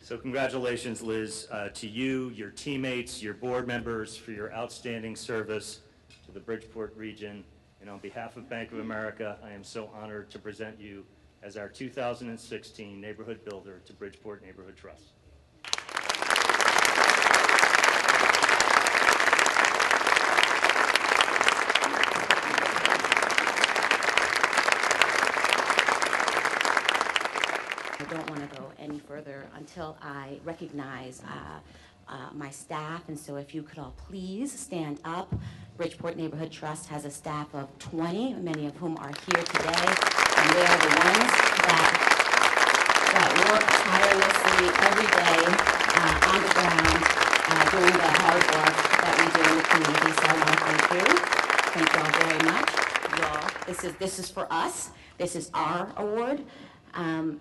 So congratulations, Liz, to you, your teammates, your board members for your outstanding service to the Bridgeport region. And on behalf of Bank of America, I am so honored to present you as our 2016 Neighborhood Builder to Bridgeport Neighborhood Trust. I don't want to go any further until I recognize my staff, and so if you could all please stand up. Bridgeport Neighborhood Trust has a staff of 20, many of whom are here today, and they are the ones that work tirelessly every day on the ground doing the hard work that we do in the community. So I want to thank you. Thank you all very much. Y'all, this is for us. This is our award.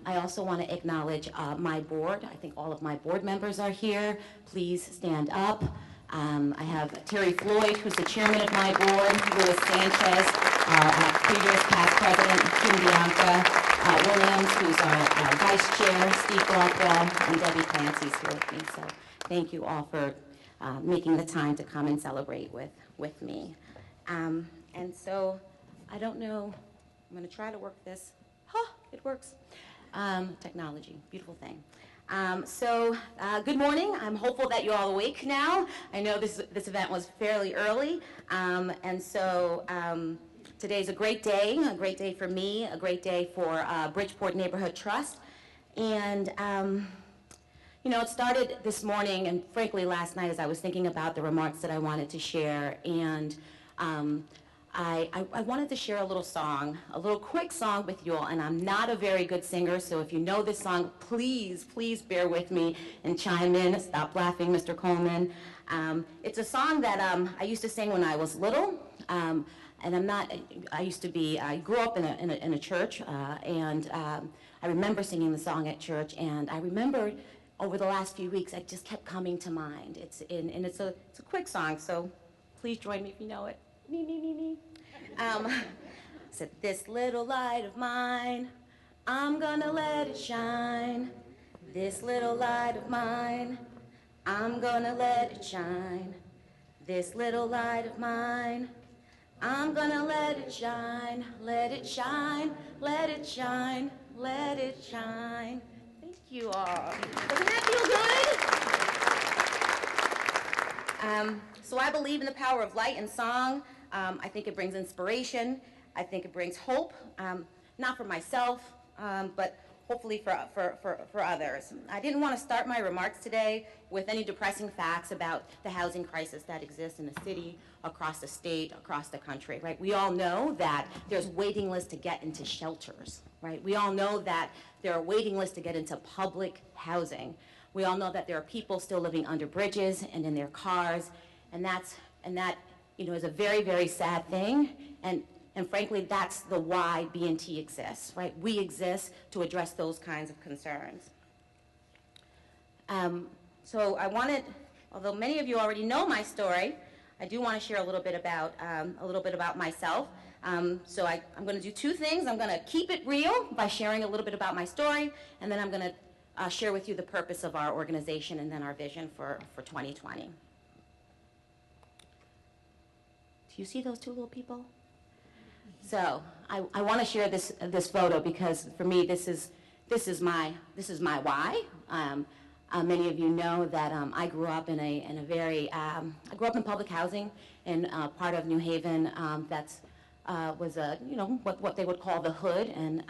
I also want to acknowledge my board. I think all of my board members are here. Please stand up. I have Terry Floyd, who's the chairman of my board, Louis Sanchez, our previous past president, Jim Bianca, Williams, who's our vice chair, Steve Blackwell, and Debbie Clancy's here with me. So thank you all for making the time to come and celebrate with me. And so I don't know, I'm going to try to work this. It works. Technology, beautiful thing. Good morning. I'm hopeful that you're all awake now. I know this event was fairly early, today's a great day for me, a great day for Bridgeport Neighborhood Trust. And it started this morning and frankly last night as I was thinking about the remarks that I wanted to share, and I wanted to share a little quick song with you all, and I'm not a very good singer, so if you know this song, please bear with me and chime in. Stop laughing, Mr. Coleman. It's a song that I used to sing when I was little, and I grew up in a church, and I remember singing the song at church, and I remember over the last few weeks, it just kept coming to mind. It's a quick song, so please join me if you know it. Me. Said, this little light of mine, I'm gonna let it shine. This little light of mine, I'm gonna let it shine. This little light of mine, I'm gonna let it shine. Let it shine, let it shine, let it shine. Thank you all. Doesn't that feel good? So I believe in the power of light and song. I think it brings inspiration. I think it brings hope, not for myself, but hopefully for others. I didn't want to start my remarks today with any depressing facts about the housing crisis that exists in the city, across the state, across the country, right? We all know that there's waiting lists to get into shelters, right? We all know that there are waiting lists to get into public housing. We all know that there are people still living under bridges and in their cars, and that is a very, very sad thing, and frankly, that's the why BNT exists, right? We exist to address those kinds of concerns. So I wanted, although many of you already know my story, I do want to share a little bit about myself. So I'm going to do two things. I'm going to keep it real by sharing a little bit about my story, and then I'm going to share with you the purpose of our organization and then our vision for 2020. Do you see those two little people? So I want to share this photo because for me this is my why. Many of you know that I grew up in I grew up in public housing in part of New Haven that was what they would call the hood, and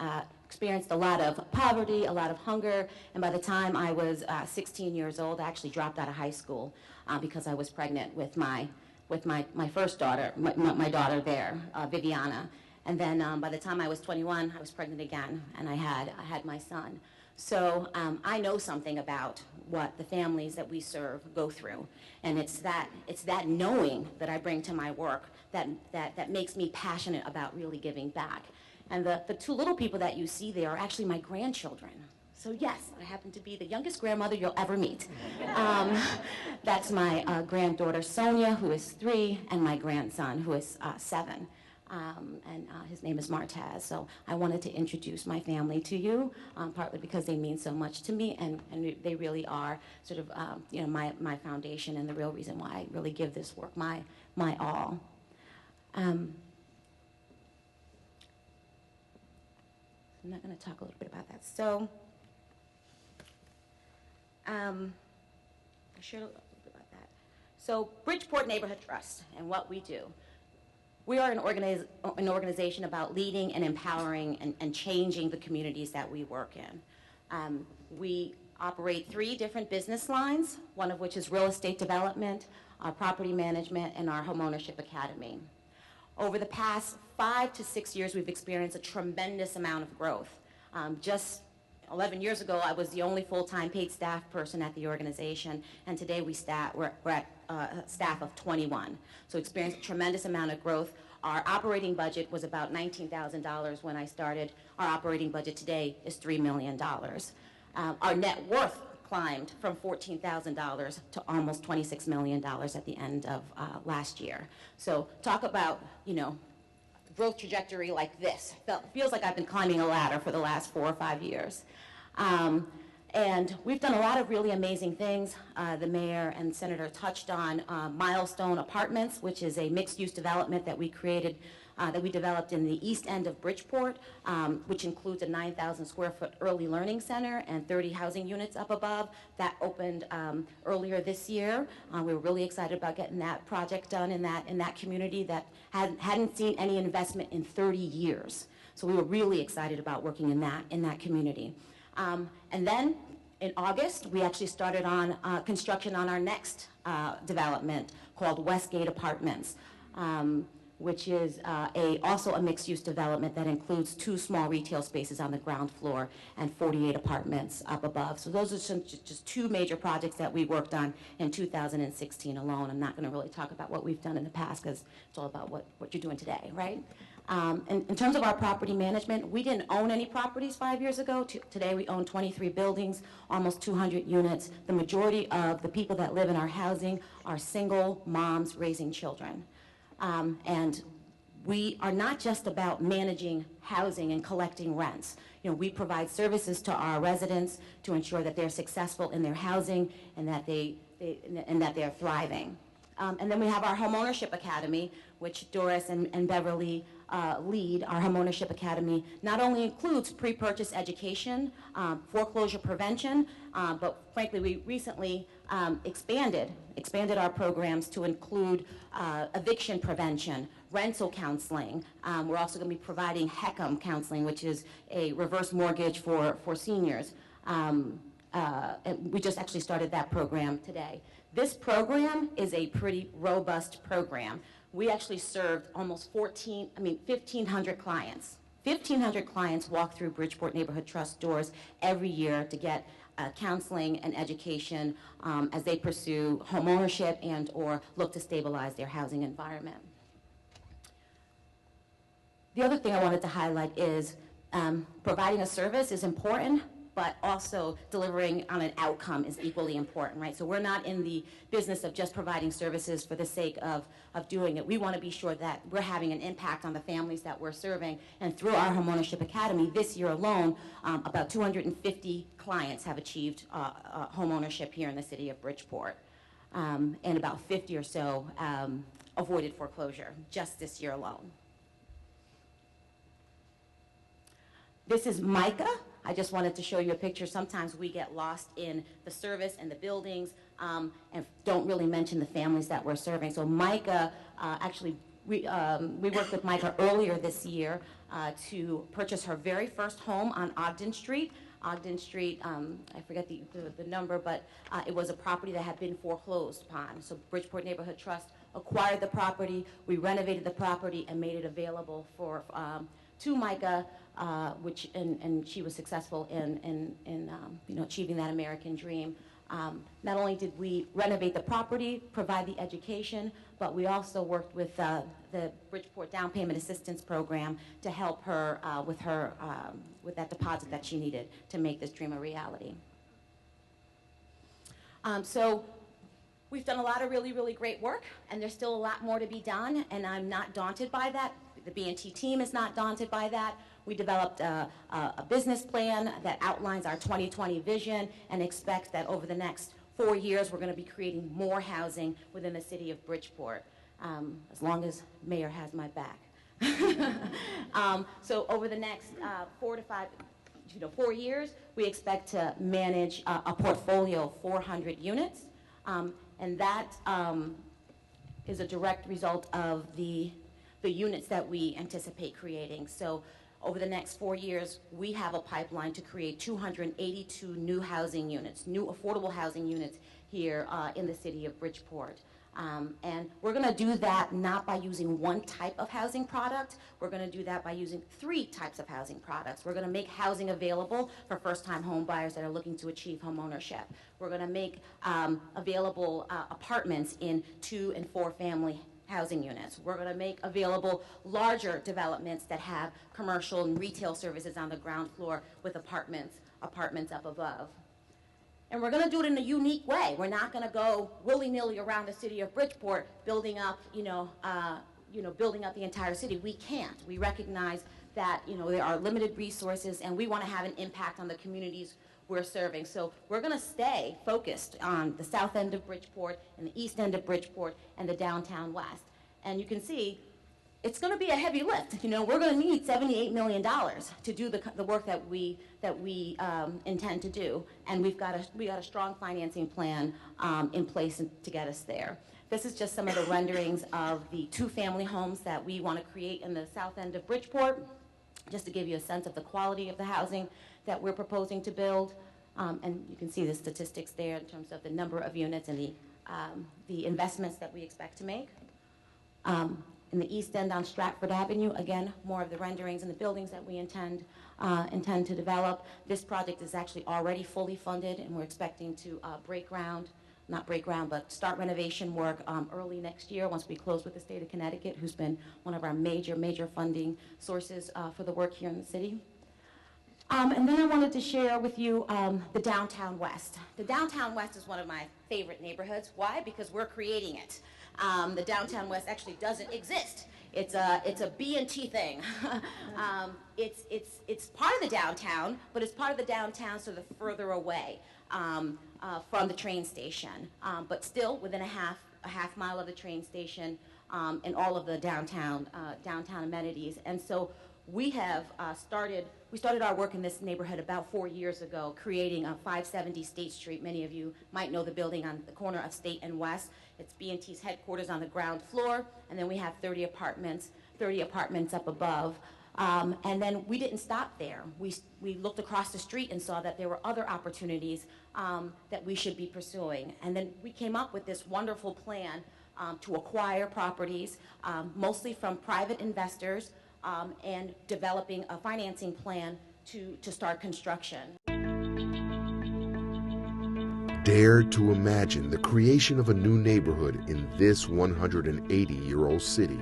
experienced a lot of poverty, a lot of hunger, and by the time I was 16 years old, I actually dropped out of high school because I was pregnant with my first daughter, my daughter there, Viviana. And then by the time I was 21, I was pregnant again, and I had my son. So I know something about what the families that we serve go through, and it's that knowing that I bring to my work that makes me passionate about really giving back. And the two little people that you see there are actually my grandchildren. So yes, I happen to be the youngest grandmother you'll ever meet. That's my granddaughter Sonia, who is 3, and my grandson, who is 7. and his name is Martaz. So I wanted to introduce my family to you, partly because they mean so much to me, and they really are sort of my foundation and the real reason why I really give this work my all. I'm not going to talk a little bit about that. So I shared a little bit about that. So Bridgeport Neighborhood Trust and what we do. We are an organization about leading and empowering and changing the communities that we work in. We operate 3 different business lines, one of which is real estate development, our property management, and our homeownership academy. Over the past 5 to 6 years, we've experienced a tremendous amount of growth. Just 11 years ago, I was the only full-time paid staff person at the organization, and today we're at a staff of 21. So experienced a tremendous amount of growth. Our operating budget was about $19,000 when I started. Our operating budget today is $3 million. Our net worth climbed from $14,000 to almost $26 million at the end of last year. So talk about, growth trajectory like this. Feels like I've been climbing a ladder for the last 4 or 5 years. And we've done a lot of really amazing things. The mayor and senator touched on Milestone Apartments, which is a mixed-use development that we created, that we developed in the east end of Bridgeport, which includes a 9,000 square foot early learning center and 30 housing units up above. That opened earlier this year. We were really excited about getting that project done in that community that hadn't seen any investment in 30 years. So we were really excited about working in that community. And then in August, we actually started on construction on our next development called Westgate Apartments, which is also a mixed-use development that includes 2 small retail spaces on the ground floor and 48 apartments up above. So those are just 2 major projects that we worked on in 2016 alone. I'm not going to really talk about what we've done in the past because it's all about what you're doing today, right? In terms of our property management, we didn't own any properties 5 years ago. Today we own 23 buildings, almost 200 units. The majority of the people that live in our housing are single moms raising children. And we are not just about managing housing and collecting rents. We provide services to our residents to ensure that they're successful in their housing and that they're thriving. And then we have our Homeownership Academy, which Doris and Beverly lead. Our Homeownership Academy not only includes pre-purchase education, foreclosure prevention, but frankly, we recently expanded our programs to include eviction prevention, rental counseling. We're also going to be providing HECM counseling, which is a reverse mortgage for seniors. And we just actually started that program today. This program is a pretty robust program. We actually served almost 1,500 clients. 1,500 clients walk through Bridgeport Neighborhood Trust doors every year to get counseling and education as they pursue homeownership and or look to stabilize their housing environment. The other thing I wanted to highlight is providing a service is important, but also delivering on an outcome is equally important, right? So we're not in the business of just providing services for the sake of doing it. We want to be sure that we're having an impact on the families that we're serving. And through our Homeownership Academy, this year alone, about 250 clients have achieved homeownership here in the city of Bridgeport. And about 50 or so avoided foreclosure just this year alone. This is Micah. I just wanted to show you a picture. Sometimes we get lost in the service and the buildings and don't really mention the families that we're serving. So Micah, actually, we worked with Micah earlier this year to purchase her very first home on Ogden Street. Ogden Street, I forget the number, but it was a property that had been foreclosed upon. So Bridgeport Neighborhood Trust acquired the property, we renovated the property and made it available to Micah, and she was successful in achieving that American dream. Not only did we renovate the property, provide the education, but we also worked with the Bridgeport Down Payment Assistance Program to help her with that deposit that she needed to make this dream a reality. So we've done a lot of really, really great work, and there's still a lot more to be done, and I'm not daunted by that. The BNT team is not daunted by that. We developed a business plan that outlines our 2020 vision and expects that over the next 4 years, we're going to be creating more housing within the city of Bridgeport, as long as Mayor has my back. So over the next 4 years, we expect to manage a portfolio of 400 units, and that is a direct result of the units that we anticipate creating. So over the next 4 years, we have a pipeline to create 282 new housing units, new affordable housing units here in the city of Bridgeport. And we're going to do that not by using one type of housing product. We're going to do that by using 3 types of housing products. We're going to make housing available for first-time home buyers that are looking to achieve home ownership. We're going to make available apartments in 2- and 4-family housing units. We're going to make available larger developments that have commercial and retail services on the ground floor with apartments up above. And we're going to do it in a unique way. We're not going to go willy-nilly around the city of Bridgeport building up, building up the entire city. We can't. We recognize that, there are limited resources, and we want to have an impact on the communities we're serving. So we're going to stay focused on the south end of Bridgeport and the east end of Bridgeport and the downtown west. And you can see it's going to be a heavy lift. We're going to need $78 million to do the work that we intend to do, and we got a strong financing plan in place to get us there. This is just some of the renderings of the 2-family homes that we want to create in the south end of Bridgeport, just to give you a sense of the quality of the housing that we're proposing to build. And you can see the statistics there in terms of the number of units and the investments that we expect to make. In the east end on Stratford Avenue, again, more of the renderings and the buildings that we intend to develop. This project is actually already fully funded, and we're expecting to start renovation work early next year once we close with the state of Connecticut, who's been one of our major funding sources for the work here in the city. And then I wanted to share with you the Downtown West. The Downtown West is one of my favorite neighborhoods. Why? Because we're creating it. The Downtown West actually doesn't exist. It's a BNT thing. It's part of the downtown, but it's part of the downtown sort of further away from the train station, but still within a half mile of the train station and all of the downtown amenities. And so we started our work in this neighborhood about 4 years ago, creating 570 State Street. Many of you might know the building on the corner of State and West. It's BNT's headquarters on the ground floor, and then we have 30 apartments up above. And then we didn't stop there. We looked across the street and saw that there were other opportunities that we should be pursuing. And then we came up with this wonderful plan to acquire properties, mostly from private investors, and developing a financing plan to start construction. Dare to imagine the creation of a new neighborhood in this 180-year-old city.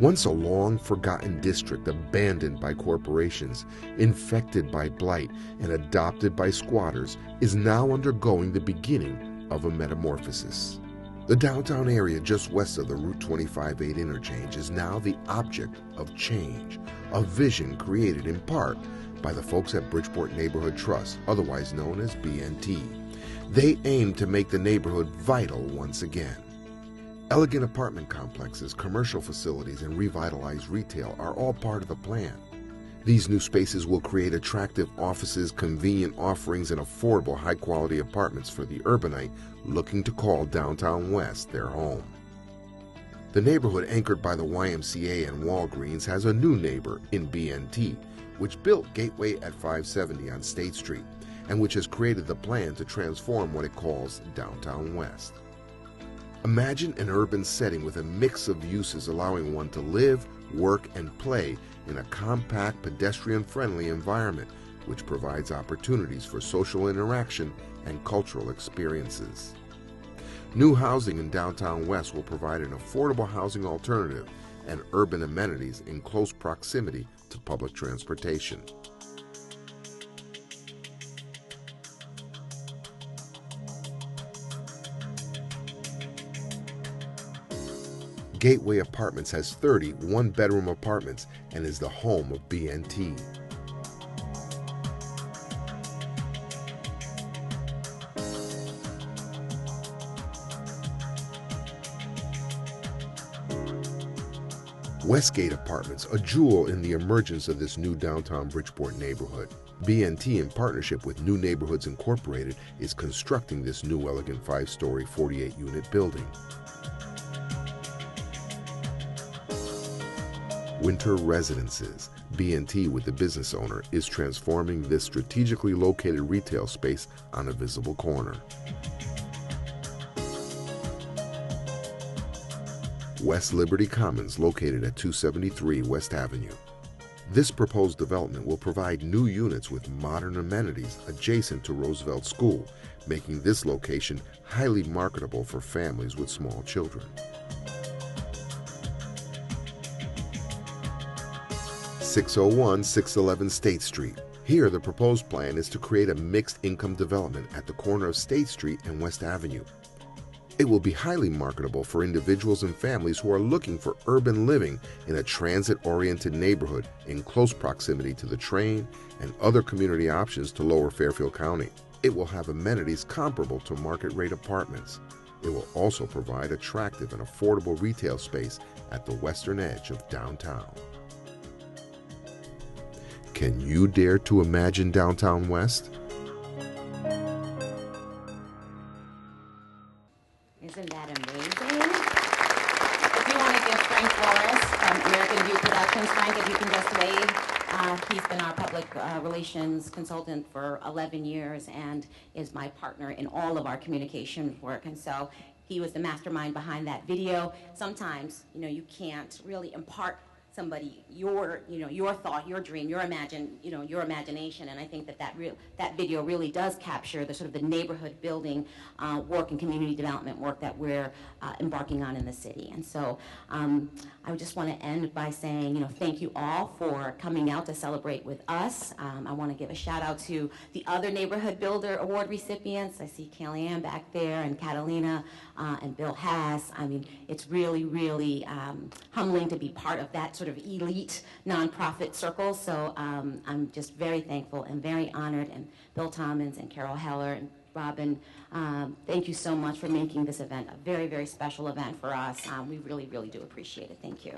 Once a long-forgotten district abandoned by corporations, infected by blight, and adopted by squatters, is now undergoing the beginning of a metamorphosis. The downtown area just west of the Route 25-8 interchange is now the object of change, a vision created in part by the folks at Bridgeport Neighborhood Trust, otherwise known as BNT. They aim to make the neighborhood vital once again. Elegant apartment complexes, commercial facilities, and revitalized retail are all part of the plan. These new spaces will create attractive offices, convenient offerings, and affordable high-quality apartments for the urbanite looking to call Downtown West their home. The neighborhood, anchored by the YMCA and Walgreens, has a new neighbor in BNT, which built Gateway at 570 on State Street, and which has created the plan to transform what it calls Downtown West. Imagine an urban setting with a mix of uses allowing one to live, work, and play in a compact, pedestrian-friendly environment, which provides opportunities for social interaction and cultural experiences. New housing in Downtown West will provide an affordable housing alternative and urban amenities in close proximity to public transportation. Gateway Apartments has 30 one-bedroom apartments and is the home of BNT. Westgate Apartments, a jewel in the emergence of this new downtown Bridgeport neighborhood. BNT, in partnership with New Neighborhoods Incorporated, is constructing this new elegant 5-story, 48-unit building. Winter Residences. BNT, with the business owner, is transforming this strategically located retail space on a visible corner. West Liberty Commons, located at 273 West Avenue. This proposed development will provide new units with modern amenities adjacent to Roosevelt School, making this location highly marketable for families with small children. 601-611 State Street. Here, the proposed plan is to create a mixed-income development at the corner of State Street and West Avenue. It will be highly marketable for individuals and families who are looking for urban living in a transit-oriented neighborhood in close proximity to the train and other community options to Lower Fairfield County. It will have amenities comparable to market-rate apartments. It will also provide attractive and affordable retail space at the western edge of downtown. Can you dare to imagine Downtown West? Isn't that amazing? If you want to give Frank Flores from American View Productions, Frank, if you can just wave. He's been our public relations consultant for 11 years and is my partner in all of our communication work. And so he was the mastermind behind that video. Sometimes, you can't really impart somebody your thought, your dream, your imagination, and I think that video really does capture the sort of the neighborhood building work and community development work that we're embarking on in the city. And so I would just want to end by saying, thank you all for coming out to celebrate with us. I want to give a shout out to the other Neighborhood Builder Award recipients. I see Kelly Ann back there and Catalina and Bill Haas. I mean, it's really, really humbling to be part of that sort of elite nonprofit circle. So I'm just very thankful and very honored. And Bill Tommins and Carol Heller and Robin, thank you so much for making this event a very, very special event for us. We really, really do appreciate it. Thank you.